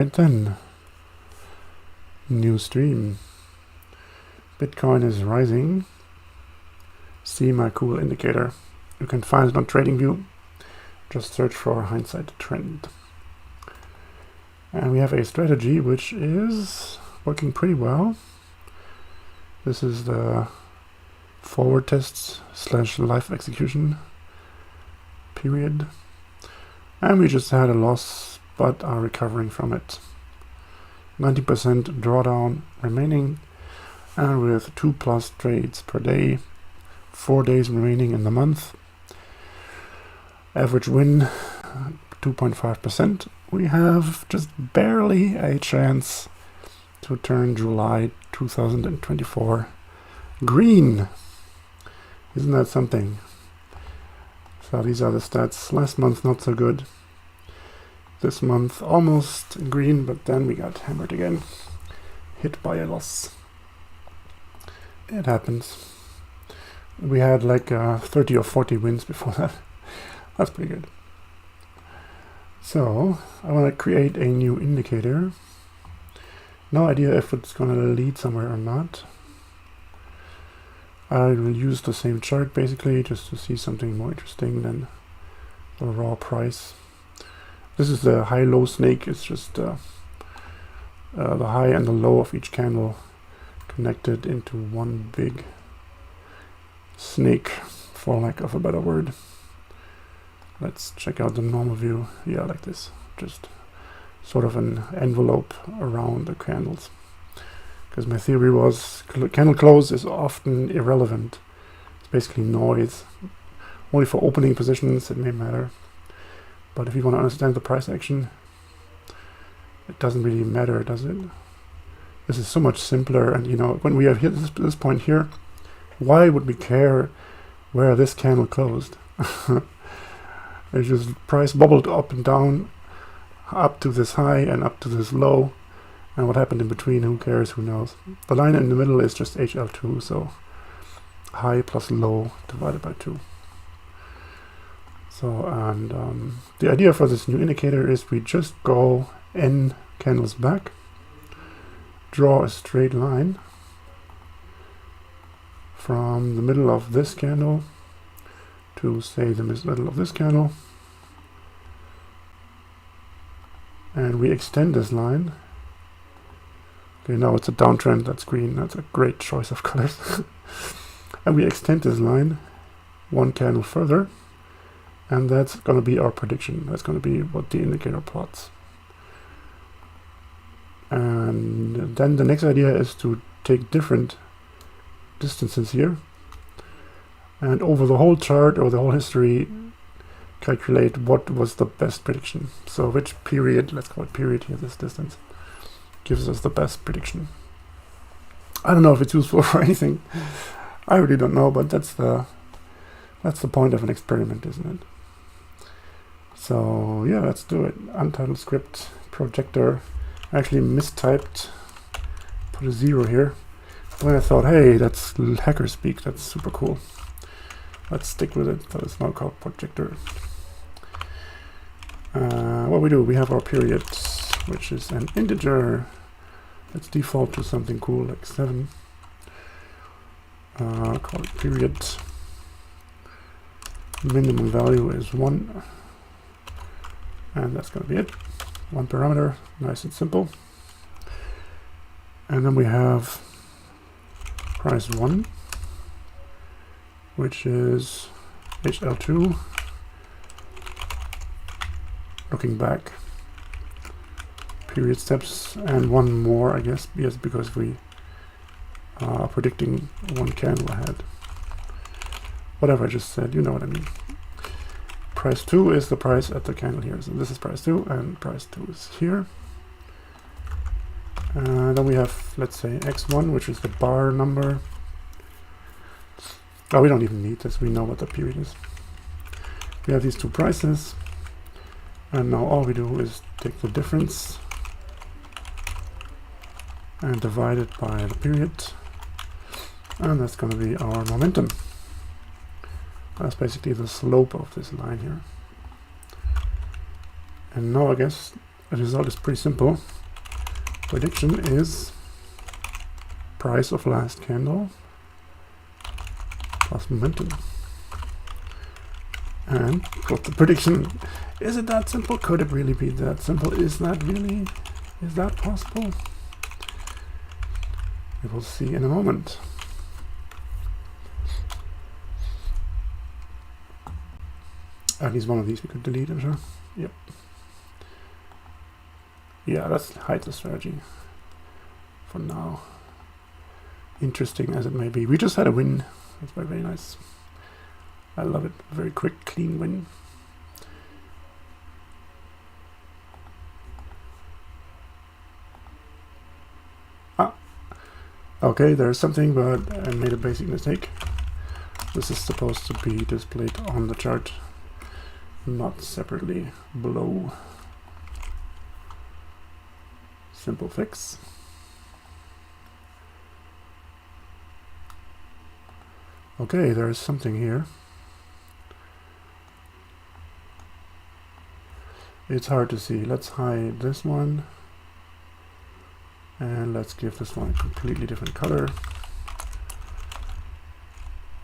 And then, new stream. Bitcoin is rising. See my cool indicator. You can find it on TradingView. Just search for hindsight trend. And we have a strategy which is working pretty well. This is the forward tests / live execution period. And we just had a loss, but are recovering from it. 90% drawdown remaining, and with 2+ trades per day, 4 days remaining in the month. Average win 2.5%. We have just barely a chance to turn July 2024 green. Isn't that something? So these are the stats. Last month not so good. This month almost green, but then we got hammered again. Hit by a loss. It happens. We had like 30 or 40 wins before that. That's pretty good. So I want to create a new indicator. No idea if it's going to lead somewhere or not. I will use the same chart basically just to see something more interesting than the raw price. This is the high-low snake. It's just the high and the low of each candle connected into one big snake, for lack of a better word. Let's check out the normal view. Yeah, like this. Just sort of an envelope around the candles. Because my theory was candle close is often irrelevant. It's basically noise. Only for opening positions it may matter. But if you want to understand the price action, it doesn't really matter, does it? This is so much simpler. And you know, when we have hit this point here, why would we care where this candle closed? It's just price bubbled up and down, up to this high and up to this low. And what happened in between, who cares, who knows. The line in the middle is just HL2, so high plus low divided by 2. So, and the idea for this new indicator is we just go n candles back, draw a straight line from the middle of this candle to, say, the middle of this candle, and we extend this line. Okay, now it's a downtrend, that's green, that's a great choice of colors. And we extend this line one candle further, and that's going to be our prediction. That's going to be what the indicator plots. And then the next idea is to take different distances here, and over the whole chart or the whole history, calculate what was the best prediction. So which period, let's call it period here, this distance, gives us the best prediction. I don't know if it's useful for anything. I really don't know, but that's the point of an experiment, isn't it? So yeah, let's do it. Untitled script, projector. I actually mistyped, put a 0 here. But then I thought, hey, that's hacker speak, that's super cool. Let's stick with it. So it's now called projector. What we do, we have our period, which is an integer. Let's default to something cool like 7. Call it period. Minimum value is 1. And that's going to be it. One parameter, nice and simple. And then we have price 1, which is HL2. Looking back, period steps, and one more, I guess, yes, because we are predicting one candle ahead. Whatever I just said, you know what I mean. Price 2 is the price at the candle here. So this is price 2, and price 2 is here. Then we have, let's say, x1, which is the bar number. Oh, we don't even need this. We know what the period is. We have these two prices. And now all we do is take the difference and divide it by the period. And that's going to be our momentum. That's basically the slope of this line here. And now I guess The result is pretty simple. Prediction is price of last candle plus momentum. And what's the prediction? Is it that simple? Could it really be that simple? Is that possible? We will see in a moment. At least one of these we could delete, I'm sure. Yep. Yeah, let's hide the strategy for now. Interesting as it may be. We just had a win. That's very, very nice. I love it. Very quick, clean win. Okay, there's something, but I made a basic mistake. This is supposed to be displayed on the chart, not separately below. Simple fix. Okay, there's something here. It's hard to see. Let's hide this one. And let's give this one a completely different color.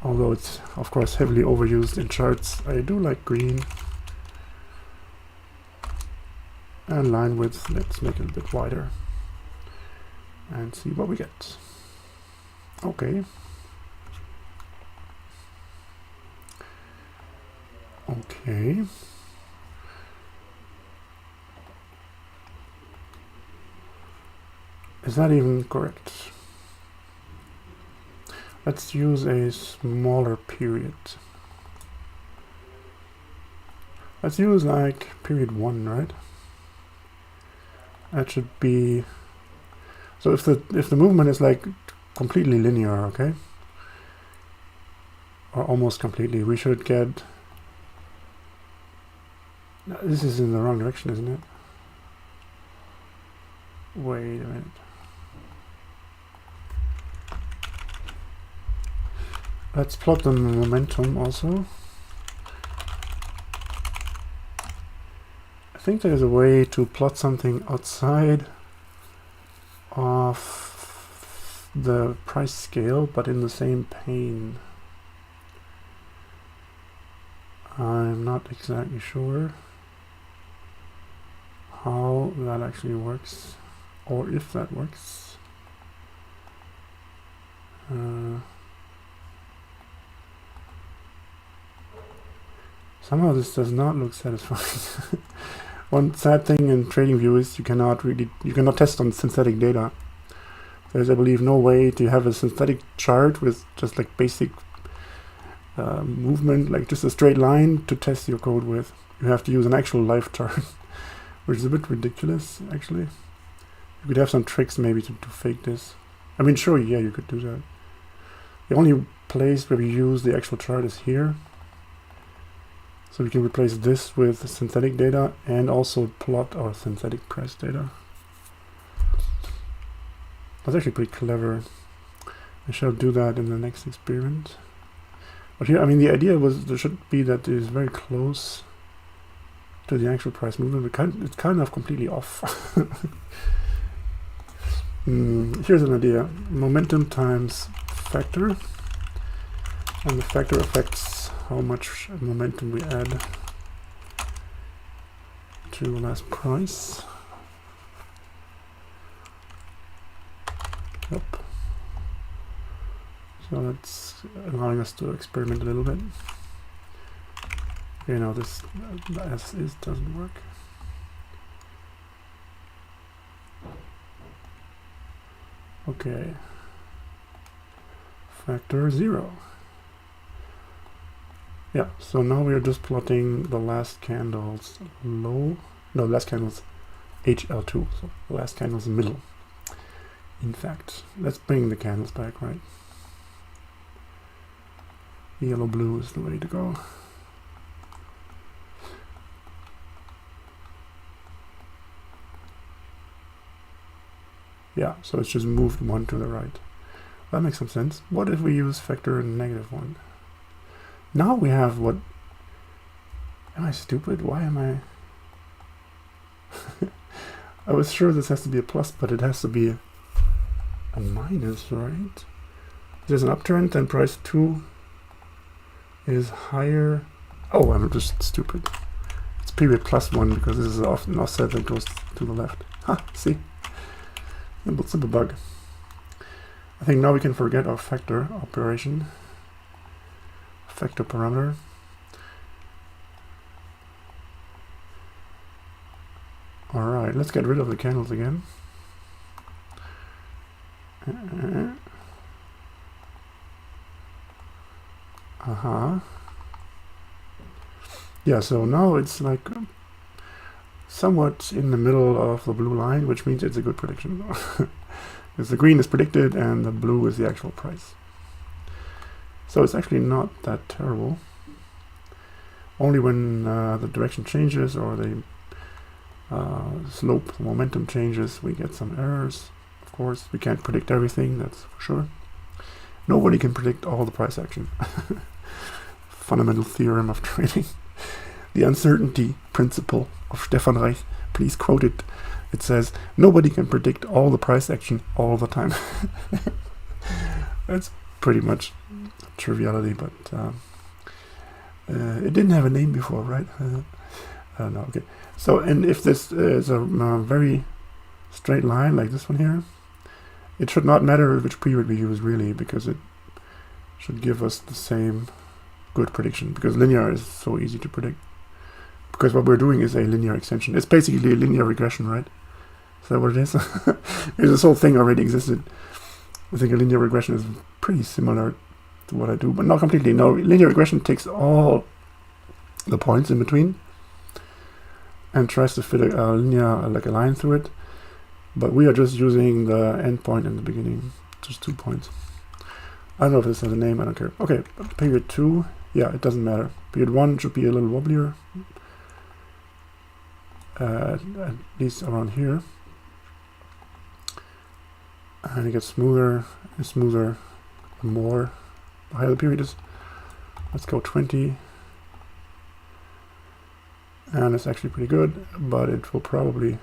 Although it's, of course, heavily overused in charts, I do like green. And line width, let's make it a bit wider. And see what we get. Okay. Okay. Is that even correct? Let's use a smaller period. Let's use like period 1, right? That should be, so if the movement is like completely linear, okay? Or almost completely, we should get, no, this is in the wrong direction, isn't it? Wait a minute. Let's plot the momentum also. I think there's a way to plot something outside of the price scale, but in the same pane. I'm not exactly sure how that actually works, or if that works. Somehow this does not look satisfying. One sad thing in TradingView is you cannot test on synthetic data. There's, I believe, no way to have a synthetic chart with just like basic movement, like just a straight line to test your code with. You have to use an actual live chart, which is a bit ridiculous, actually. You could have some tricks maybe to fake this. I mean, sure, yeah, you could do that. The only place where we use the actual chart is here. So we can replace this with synthetic data and also plot our synthetic price data. That's actually pretty clever. I shall do that in the next experiment. But here, I mean, the idea was there should be that it is very close to the actual price movement, but it's kind of completely off. Here's an idea. Momentum times factor. And the factor affects how much momentum we add to the last price. Yep. So that's allowing us to experiment a little bit. Okay, now this as is doesn't work. Okay. Factor 0. Yeah, so now we're just plotting the last candle's low, no, last candle's HL2, so the last candle's middle. In fact, let's bring the candles back, right? Yellow blue is the way to go. Yeah, so it's just moved one to the right. That makes some sense. What if we use factor -1? Now we have what? Am I stupid? Why am I? I was sure this has to be a plus, but it has to be a minus, right? If there's an uptrend, then price 2 is higher. Oh, I'm just stupid. It's period +1 because this is often an offset that goes to the left. Ha, see? Simple bug. I think now we can forget our factor operation. Factor parameter. Alright, let's get rid of the candles again. Yeah, so now it's like somewhat in the middle of the blue line, which means it's a good prediction. Because the green is predicted and the blue is the actual price. So it's actually not that terrible. Only when the direction changes or the slope, momentum changes, we get some errors. Of course, we can't predict everything, that's for sure. Nobody can predict all the price action. Fundamental theorem of trading. The uncertainty principle of Stefan Reich. Please quote it. It says, nobody can predict all the price action all the time. That's pretty much triviality, but it didn't have a name before, right? I don't know, okay. So, and if this is a very straight line like this one here, it should not matter which period we use really, because it should give us the same good prediction, because linear is so easy to predict. Because what we're doing is a linear extension. It's basically a linear regression, right? Is that what it is? This whole thing already existed. I think a linear regression is pretty similar to what I do, but not completely. No, linear regression takes all the points in between and tries to fit a linear, like a line through it. But we are just using the endpoint in the beginning, just 2 points. I don't know if this has a name, I don't care. Okay, period 2, yeah, it doesn't matter. Period 1 should be a little wobblier. At least around here. And it gets smoother and smoother the more the higher the period is. Let's go 20. And it's actually pretty good, but it will probably...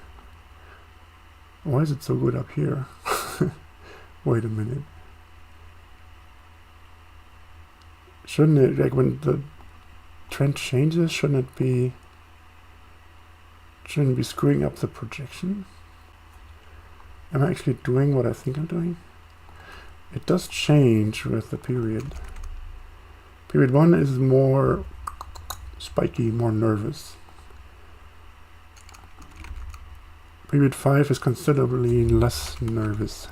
Why is it so good up here? Wait a minute. Shouldn't it, like when the trend changes, shouldn't it be screwing up the projection? Am I actually doing what I think I'm doing? It does change with the period. Period 1 is more spiky, more nervous. Period 5 is considerably less nervous.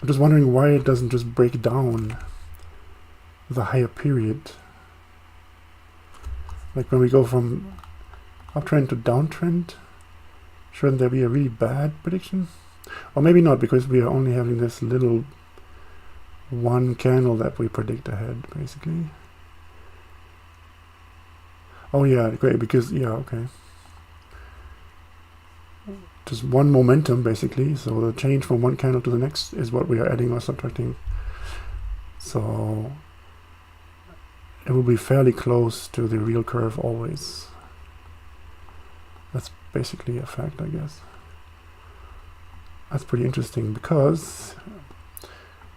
I'm just wondering why it doesn't just break down the higher period. Like when we go from uptrend to downtrend, shouldn't there be a really bad prediction? Or maybe not, because we are only having this little one candle that we predict ahead, basically. Oh yeah, great, because, yeah, okay. Just one momentum, basically, so the change from one candle to the next is what we are adding or subtracting. So it will be fairly close to the real curve always. That's basically a fact, I guess. That's pretty interesting because,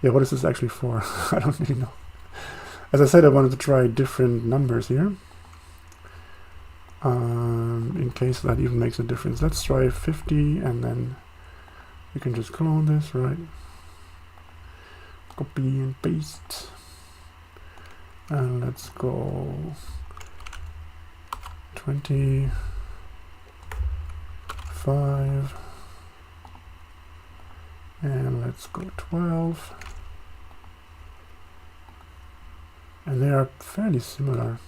yeah, what is this actually for? I don't really know. As I said, I wanted to try different numbers here. In case that even makes a difference. Let's try 50 and then we can just clone this, right? Copy and paste. And let's go 25. And let's go 12. And they are fairly similar,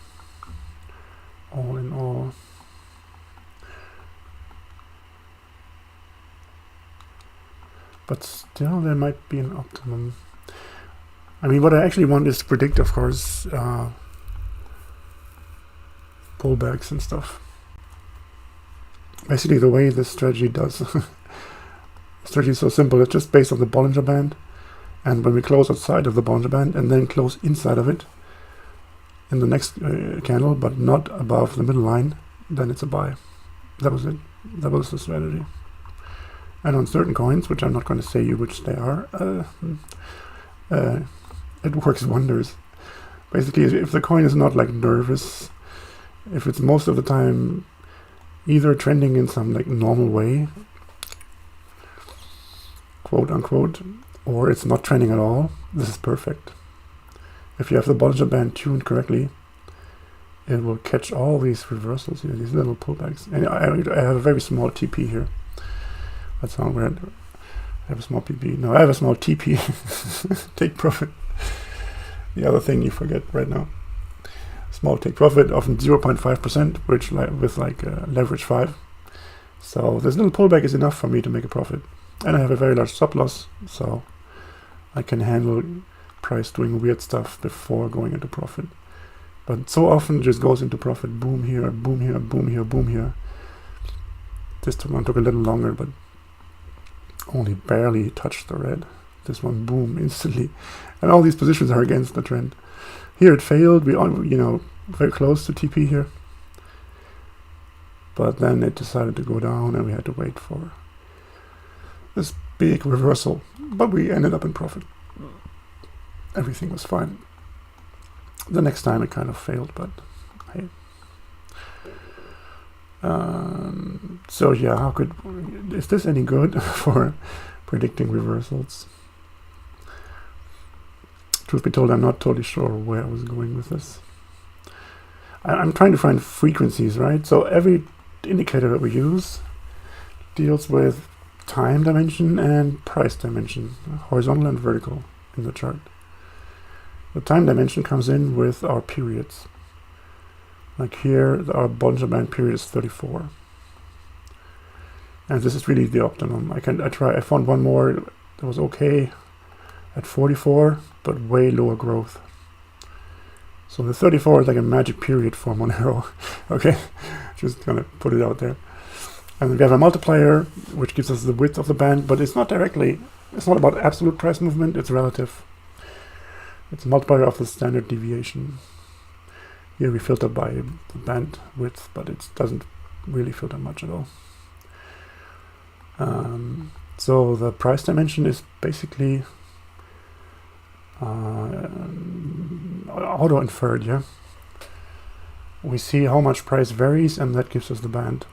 all in all. But still there might be an optimum. I mean, what I actually want is to predict, of course, pullbacks and stuff. Basically the way this strategy does. The strategy is so simple, it's just based on the Bollinger Band. And when we close outside of the Bollinger Band and then close inside of it in the next candle, but not above the middle line, then it's a buy. That was it. That was the strategy. And on certain coins, which I'm not going to say you which they are, it works wonders. Basically, if the coin is not like nervous, if it's most of the time either trending in some like normal way, quote unquote, or it's not trending at all, this is perfect. If you have the Bollinger Band tuned correctly, it will catch all these reversals here, these little pullbacks. And I have a very small TP here. That sounds weird. I have a small PP. No, I have a small TP. Take profit. The other thing you forget right now. Small take profit, often 0.5%, which with like leverage 5. So this little pullback is enough for me to make a profit. And I have a very large stop loss, so I can handle price doing weird stuff before going into profit. But so often it just goes into profit. Boom here, boom here, boom here, boom here. This one took a little longer, but only barely touched the red. This one, boom, instantly. And all these positions are against the trend. Here it failed. We are, very close to TP here. But then it decided to go down and we had to wait for this big reversal. But we ended up in profit. Everything was fine. The next time it kind of failed, but hey. So yeah, is this any good for predicting reversals? Truth be told, I'm not totally sure where I was going with this. I'm trying to find frequencies, right? So every indicator that we use deals with time dimension and price dimension, horizontal and vertical in the chart. The time dimension comes in with our periods. Like here, our Bollinger Band period is 34. And this is really the optimum. I found one more that was okay at 44, but way lower growth. So the 34 is like a magic period for Monero. Okay, just gonna put it out there. And we have a multiplier, which gives us the width of the band, but it's not about absolute price movement, it's relative. It's a multiplier of the standard deviation. Here we filter by the band width, but it doesn't really filter much at all. So the price dimension is basically auto-inferred, yeah? We see how much price varies, and that gives us the band.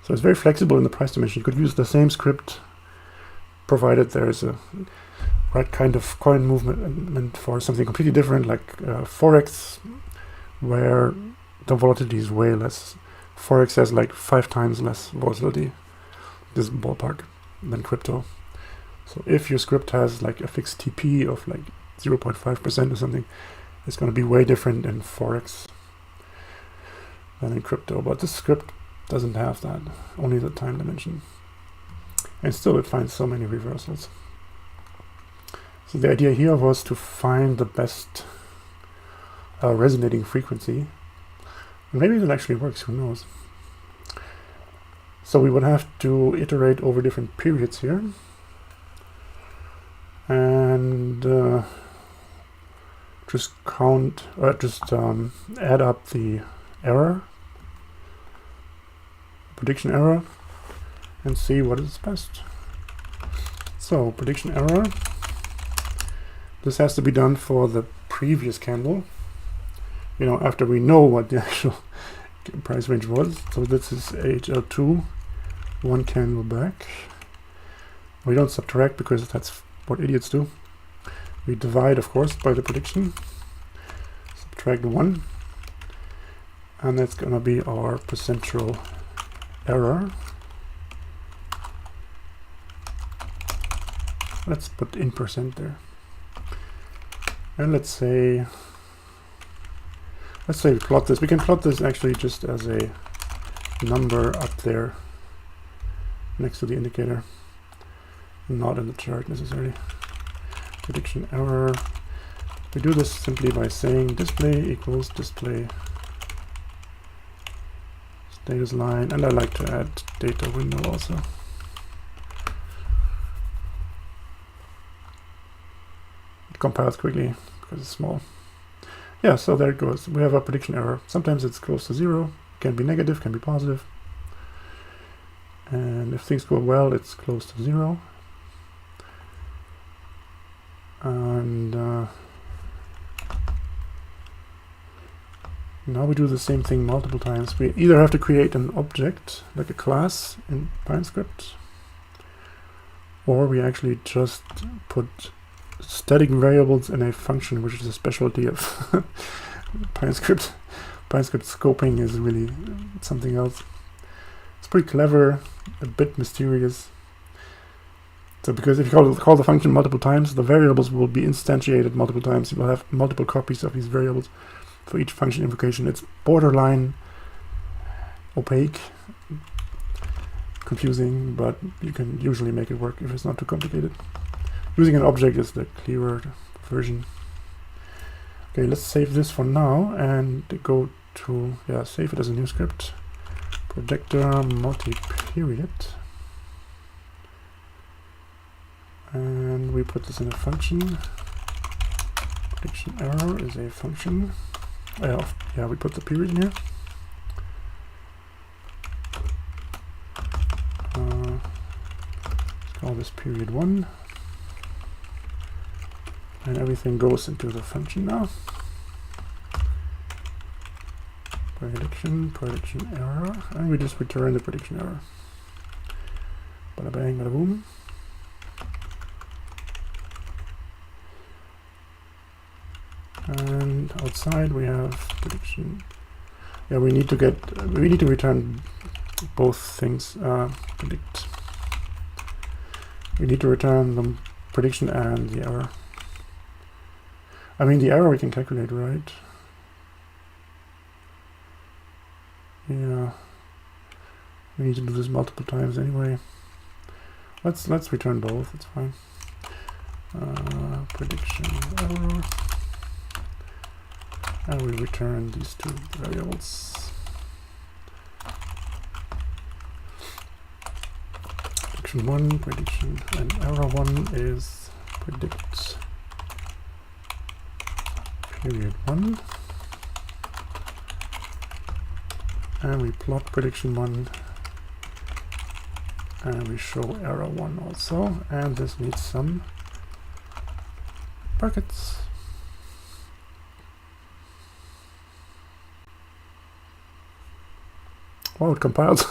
So it's very flexible in the price dimension. You could use the same script, provided there is a right kind of coin movement for something completely different, like Forex, where the volatility is way less. Forex has like 5 times less volatility, this ballpark, than crypto. So if your script has like a fixed TP of like 0.5% or something, it's going to be way different in Forex than in crypto. But this script doesn't have that, only the time dimension. And still it finds so many reversals. So the idea here was to find the best resonating frequency. Maybe that actually works, who knows. So we would have to iterate over different periods here. And just add up the error, prediction error, and see what is best. So prediction error. This has to be done for the previous candle, after we know what the actual price range was. So this is HL2, one candle back. We don't subtract because that's what idiots do. We divide, of course, by the prediction. Subtract 1. And that's going to be our percentual error. Let's put in percent there. And let's say we plot this. We can plot this actually just as a number up there next to the indicator, not in the chart necessarily. Prediction error. We do this simply by saying display equals display status line, and I like to add data window also. It compiles quickly because it's small. Yeah, so there it goes. We have a prediction error. Sometimes it's close to 0, can be negative, can be positive. And if things go well, it's close to 0. And now we do the same thing multiple times. We either have to create an object, like a class in Pr0ject0r, or we actually just put static variables in a function, which is a specialty of Pr0ject0r. Pr0ject0r scoping is really something else. It's pretty clever, a bit mysterious. So because if you call the function multiple times, the variables will be instantiated multiple times. You will have multiple copies of these variables for each function invocation. It's borderline opaque, confusing, but you can usually make it work if it's not too complicated. Using an object is the clearer version. Okay, let's save this for now and go to, save it as a new script. Pr0ject0r multi-period. And we put this in a function. Pr0ject0r is a function. We put the period in here. Let's call this period1. And everything goes into the function now. Prediction error, and we just return the prediction error. Bada bang, bada boom. And outside we have prediction. Yeah, we need to return both things. Predict. We need to return the prediction and the error. I mean, the error we can calculate, right? Yeah. We need to do this multiple times anyway. Let's return both. It's fine. Prediction error. And we return these two variables. Prediction1, prediction, and error1 is predict period1. And we plot prediction1 and we show error1 also, and this needs some brackets. Oh, it compiled.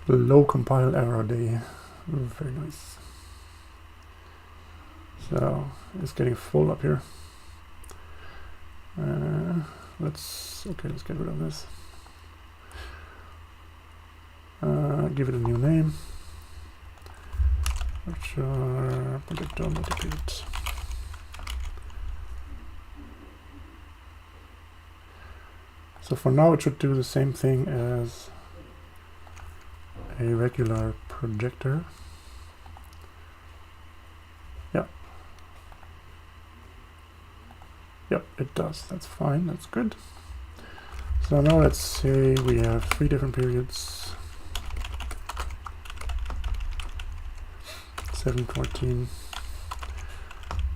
Low compile error day. Very nice. So it's getting full up here. Let's get rid of this. Give it a new name. Pr0ject0r multi-period. So for now it should do the same thing as a regular projector. Yep, it does. That's fine. That's good. So now let's say we have 3 different periods. 7, 14.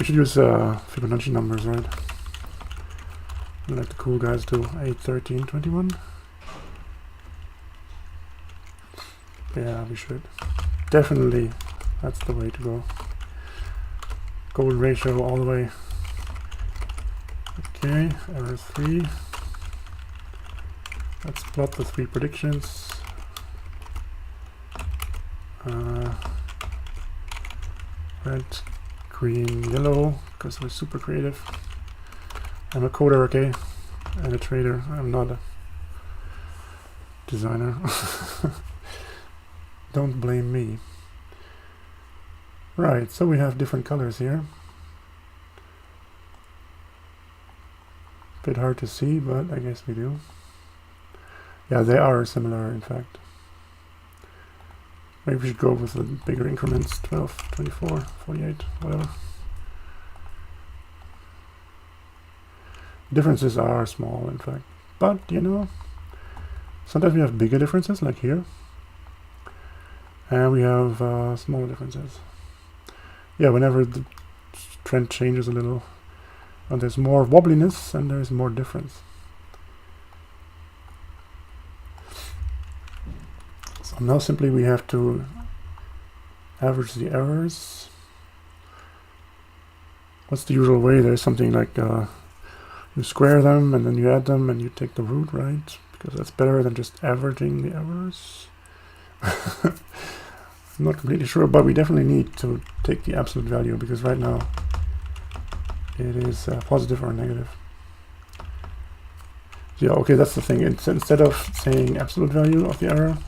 We should use Fibonacci numbers, right? Like the cool guys do. 8, 13, 21. Yeah, we should. Definitely, that's the way to go. Gold ratio all the way. Okay, error 3. Let's plot the 3 predictions. Red, green, yellow, because we're super creative. I'm a coder, okay, and a trader. I'm not a designer. Don't blame me. Right, so we have different colors here. Bit hard to see, but I guess we do. Yeah, they are similar, in fact. Maybe we should go with the bigger increments, 12, 24, 48, whatever. Differences are small, in fact. But, you know, sometimes we have bigger differences, like here. And we have smaller differences. Yeah, whenever the trend changes a little, and there's more wobbliness and there's more difference. Now simply we have to average the errors. What's the usual way? There's something like you square them and then you add them and you take the root, right? Because that's better than just averaging the errors. I'm not completely sure, but we definitely need to take the absolute value, because right now it is positive or negative. Yeah, okay, that's the thing. It's, instead of saying absolute value of the error,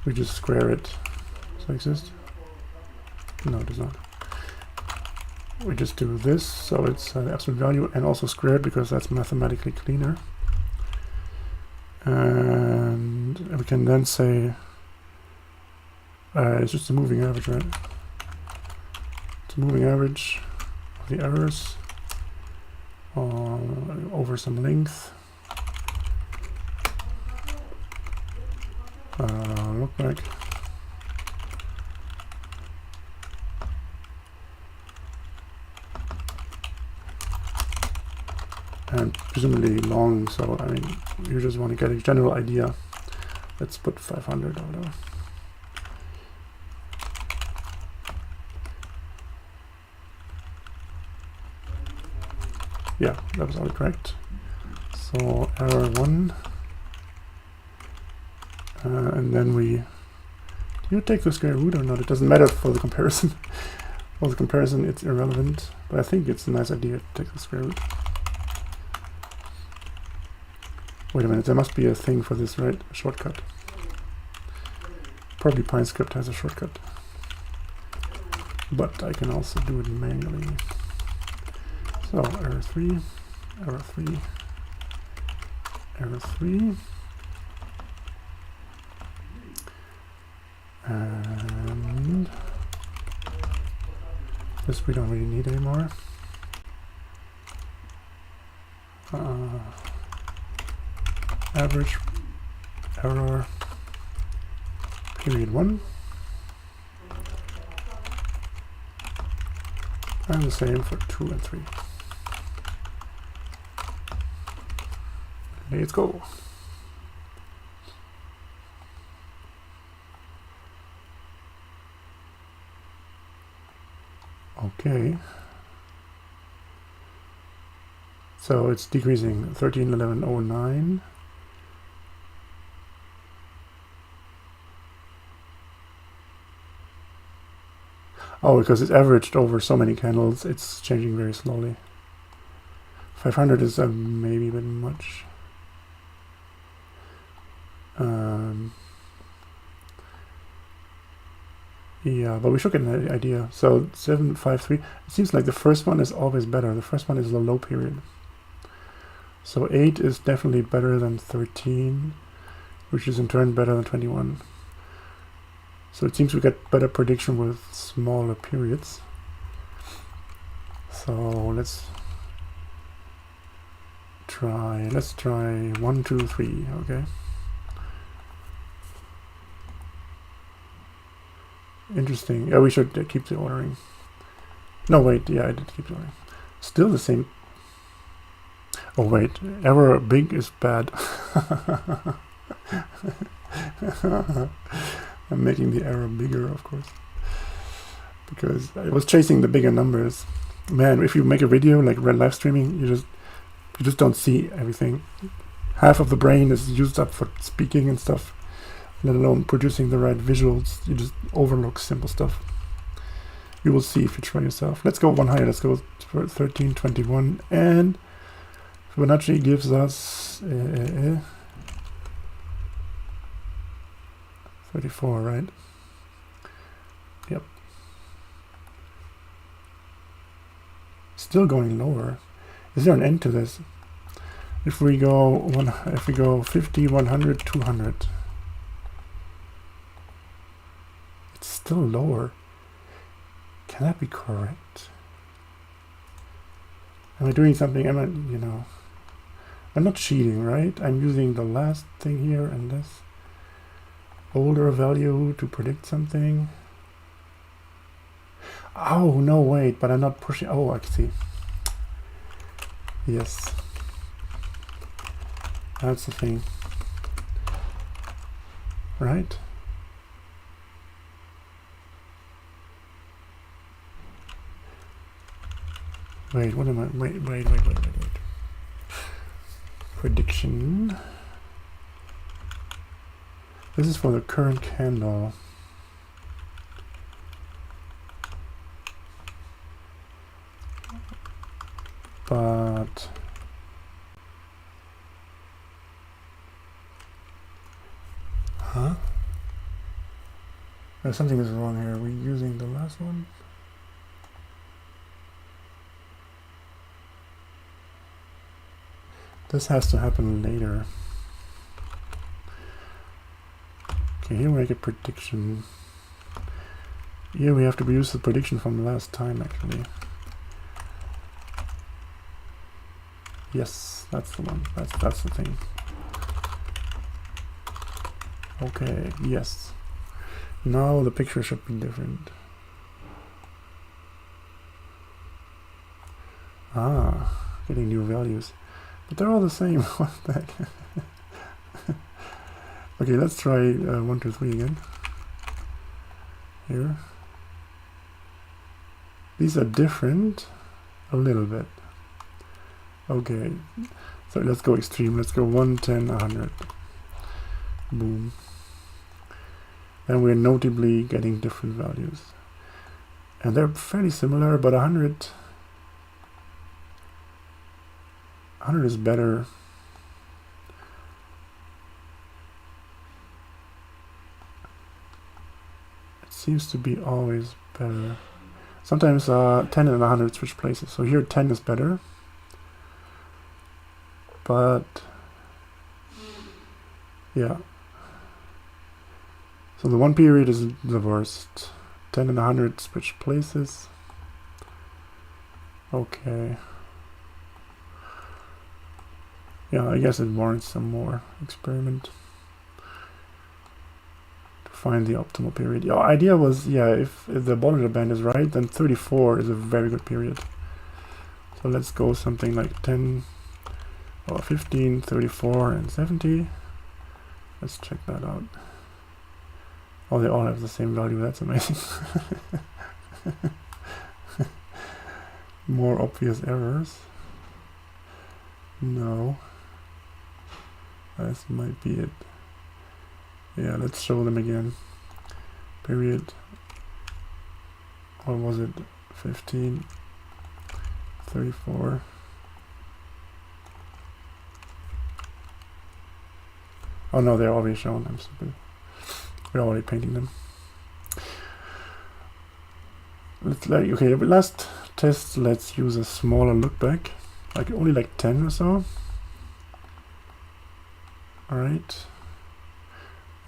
we just square it. Does that exist? No, it does not. We just do this, so it's the absolute value, and also squared, because that's mathematically cleaner. And we can then say it's just a moving average, right? It's a moving average of the errors over some length. Look back. And presumably long, so I mean, you just want to get a general idea. Let's put 500 or whatever. Yeah, that was all correct. So error 1. And then we... Do you take the square root or not? It doesn't matter for the comparison. For the comparison, it's irrelevant. But I think it's a nice idea to take the square root. Wait a minute, there must be a thing for this, right? A shortcut. Probably PineScript has a shortcut. But I can also do it manually. So, error 3, error 3, error 3. And this we don't really need anymore. Average error period 1. And the same for 2 and 3. Let's go. Okay. So it's decreasing 131109. Oh, because it's averaged over so many candles, it's changing very slowly. 500 is maybe a bit much. Yeah, but we should get an idea. So 753, it seems like the first one is always better. The first one is the low period. So 8 is definitely better than 13, which is in turn better than 21. So it seems we get better prediction with smaller periods. So let's try 1, 2, 3, okay. Interesting. Yeah, we should keep the ordering. No, wait, yeah, I did keep the ordering. Still the same. Oh, wait, error big is bad. I'm making the error bigger, of course, because I was chasing the bigger numbers. Man, if you make a video like live streaming, you just don't see everything. Half of the brain is used up for speaking and stuff, let alone producing the right visuals. You just overlook simple stuff. You will see if you try yourself. Let's go one higher. Let's go for 1321, and Fibonacci gives us 34, right? Yep. Still going lower. Is there an end to this? If we go 50, 100, 200, it's still lower. Can that be correct? Am I doing something? Am I, you know, I'm not cheating, right? I'm using the last thing here and this older value to predict something. Oh, no, wait, but I'm not pushing. Oh, I see. Yes. That's the thing. Right? Wait, what am I? Wait. Prediction. This is for the current candle. But something is wrong here. Are we using the last one? This has to happen later. Okay, here we make a prediction. Here we have to use the prediction from last time, actually. Yes, that's the one. That's the thing. Okay, yes. Now the picture should be different. Getting new values. But they're all the same. What the heck? Okay, let's try 1, 2, 3 again. Here. These are different a little bit. Okay, so let's go extreme. Let's go 1, 10, 100. Boom. And we're notably getting different values. And they're fairly similar, but 100 is better. It seems to be always better. Sometimes 10 and 100 switch places. So here 10 is better. But yeah. So the one period is the worst. 10 and 100 switch places. Okay. Yeah, I guess it warrants some more experiment to find the optimal period. The idea was, yeah, if the Bollinger Band is right, then 34 is a very good period. So let's go something like 10 or 15, 34, and 70. Let's check that out. Oh, they all have the same value. That's amazing. More obvious errors. No. This might be it. Yeah, let's show them again. Period. What was it? 15, 34. Oh no, they're already shown. I'm stupid. We're already painting them. Okay, last test, let's use a smaller look back, like only like 10 or so. All right,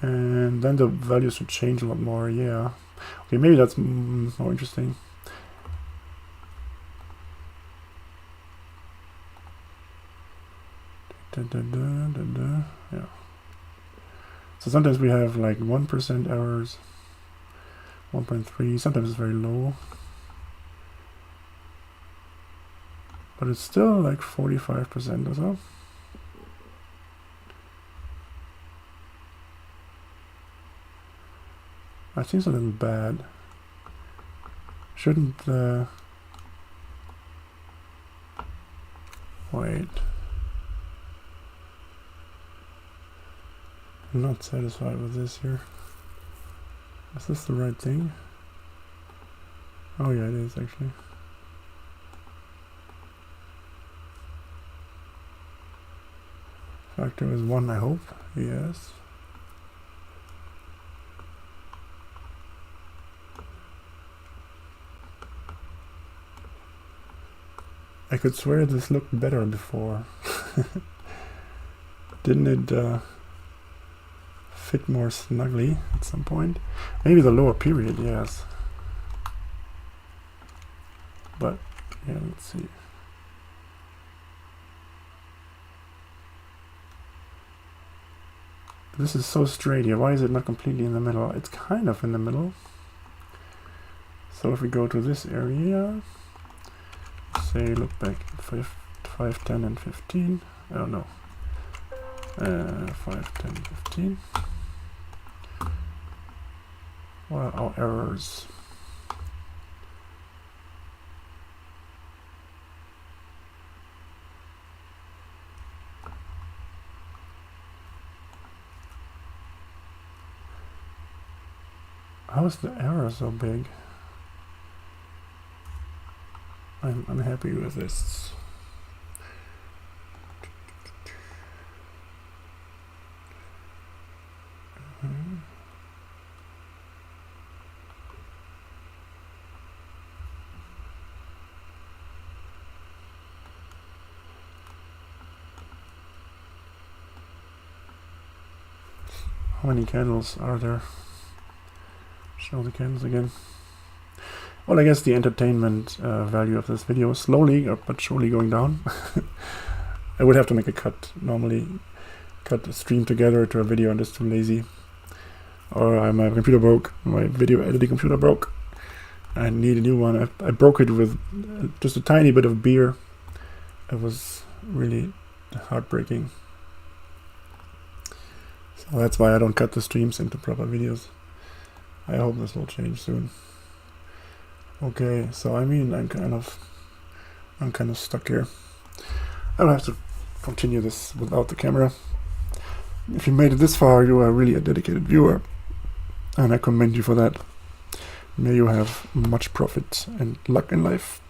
and then the values should change a lot more. Yeah, okay, maybe that's more interesting. Yeah. So sometimes we have like 1% errors, 1.3, sometimes it's very low. But it's still like 45% or so. That seems a little bad. Shouldn't wait. I'm not satisfied with this here. Is this the right thing? Oh yeah, it is actually. Factor is 1, I hope. Yes. I could swear this looked better before. Didn't it fit more snugly at some point? Maybe the lower period, yes. But yeah, let's see. This is so straight here. Why is it not completely in the middle? It's kind of in the middle. So if we go to this area, say look back 5, 10, and 15. Oh no. 5, 10, 15. What are our errors? How is the error so big? I'm unhappy with this. How many candles are there? Show the candles again. Well, I guess the entertainment value of this video is slowly but surely going down. I would have to make a cut. Normally cut the stream together to a video, and just too lazy. Or my computer broke. My video editing computer broke. I need a new one. I broke it with just a tiny bit of beer. It was really heartbreaking. So that's why I don't cut the streams into proper videos. I hope this will change soon. Okay, so I mean, I'm kind of stuck here. I'll have to continue this without the camera. If you made it this far, you are really a dedicated viewer, and I commend you for that. May you have much profit and luck in life.